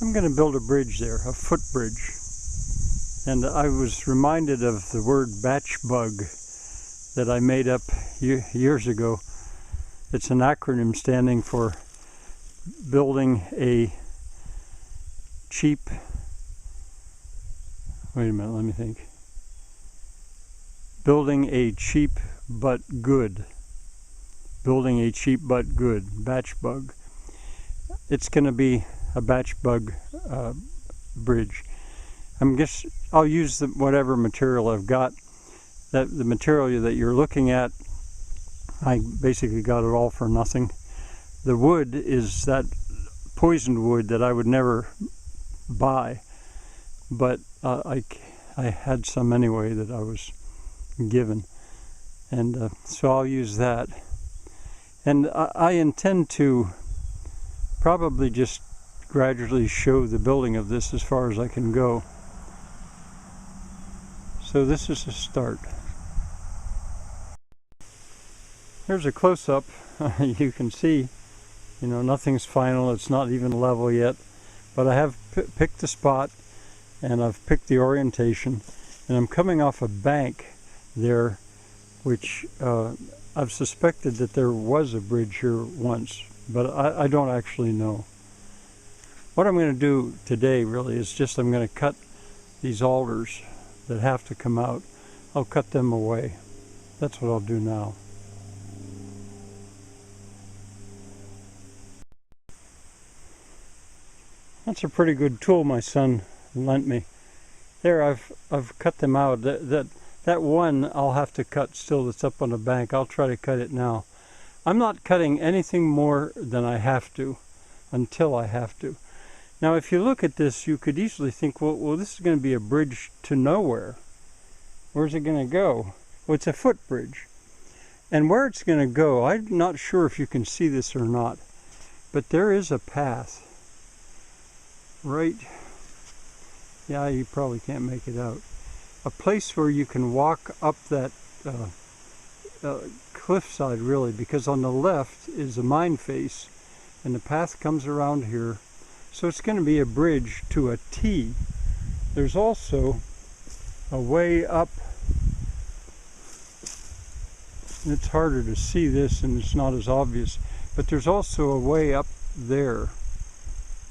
I'm going to build a bridge there, a footbridge. And I was reminded of the word Bachbug that I made up years ago. It's an acronym standing for building a cheap, wait a minute, let me think. Building a cheap but good. Building a cheap but good, Bachbug. It's going to be a Bachbug bridge. I'll use whatever material I've got. The material that you're looking at, I basically got it all for nothing. The wood is that poisoned wood that I would never buy, but I had some anyway that I was given, and so I'll use that. And I intend to probably just gradually show the building of this as far as I can go. So this is a start. Here's a close-up. You can see, nothing's final. It's not even level yet, but I have picked the spot and I've picked the orientation, and I'm coming off a bank there, which I've suspected that there was a bridge here once, but I don't actually know. What I'm going to do today really is I'm going to cut these alders that have to come out. I'll cut them away. That's what I'll do now. That's a pretty good tool my son lent me. There, I've cut them out. That one I'll have to cut still that's up on the bank. I'll try to cut it now. I'm not cutting anything more than I have to until I have to. Now, if you look at this, you could easily think, well, this is going to be a bridge to nowhere. Where's it going to go? Well, it's a footbridge. And where it's going to go, I'm not sure if you can see this or not, but there is a path. Right, yeah, you probably can't make it out. A place where you can walk up that cliffside, really, because on the left is a mine face, and the path comes around here. So it's going to be a bridge to a T. There's also a way up. It's harder to see this and it's not as obvious, but there's also a way up there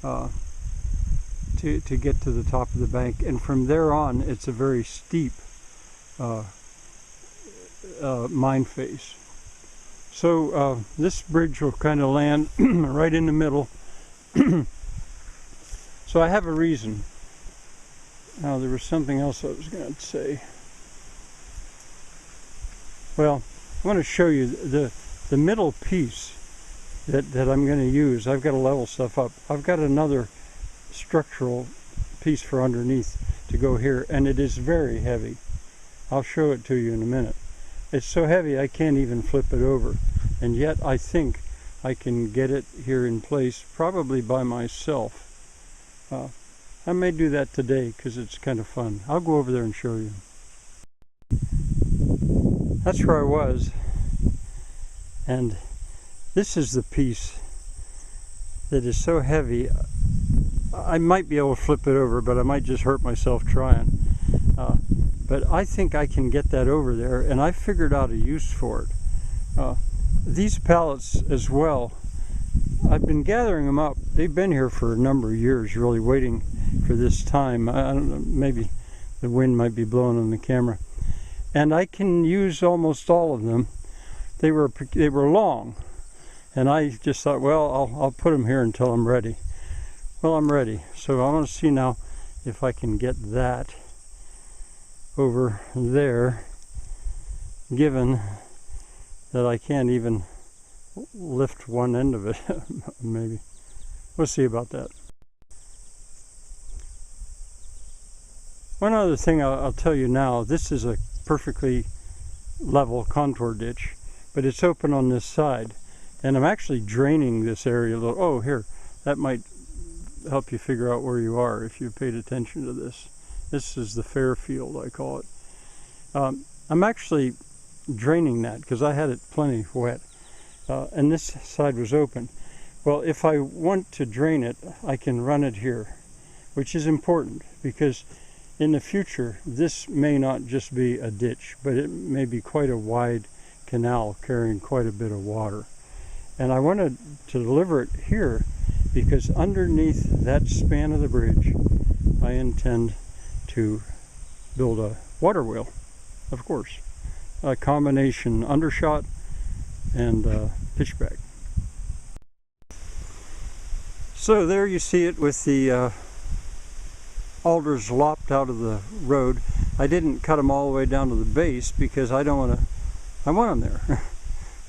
to get to the top of the bank, and from there on it's a very steep mine face. So this bridge will kind of land right in the middle. So I have a reason. Now, there was something else I was going to say. Well, I want to show you the middle piece that I'm going to use. I've got to level stuff up. I've got another structural piece for underneath to go here, and it is very heavy. I'll show it to you in a minute. It's so heavy I can't even flip it over, and yet I think I can get it here in place probably by myself. I may do that today because it's kind of fun. I'll go over there and show you. That's where I was, and this is the piece that is so heavy I might be able to flip it over, but I might just hurt myself trying. But I think I can get that over there, and I figured out a use for it. These pallets as well, I've been gathering them up. They've been here for a number of years, really waiting for this time. I don't know, maybe the wind might be blowing on the camera. And I can use almost all of them. They were long, and I just thought, well, I'll put them here until I'm ready. Well, I'm ready. So I want to see now if I can get that over there, given that I can't even lift one end of it. Maybe. We'll see about that. One other thing I'll tell you now, this is a perfectly level contour ditch, but it's open on this side, and I'm actually draining this area a little. Oh, here, that might help you figure out where you are if you paid attention to this. This is the fair field, I call it. I'm actually draining that because I had it plenty wet, and this side was open. Well, if I want to drain it, I can run it here. which is important because in the future this may not just be a ditch, but it may be quite a wide canal carrying quite a bit of water. And I wanted to deliver it here because underneath that span of the bridge I intend to build a water wheel, of course, a combination undershot and pitchback. So there you see it with the alders lopped out of the road. I didn't cut them all the way down to the base because I want them there.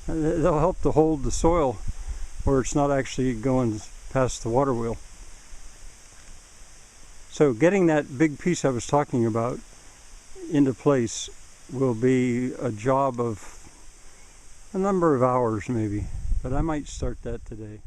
They'll help to hold the soil where it's not actually going past the water wheel. So getting that big piece I was talking about into place will be a job of a number of hours maybe, but I might start that today.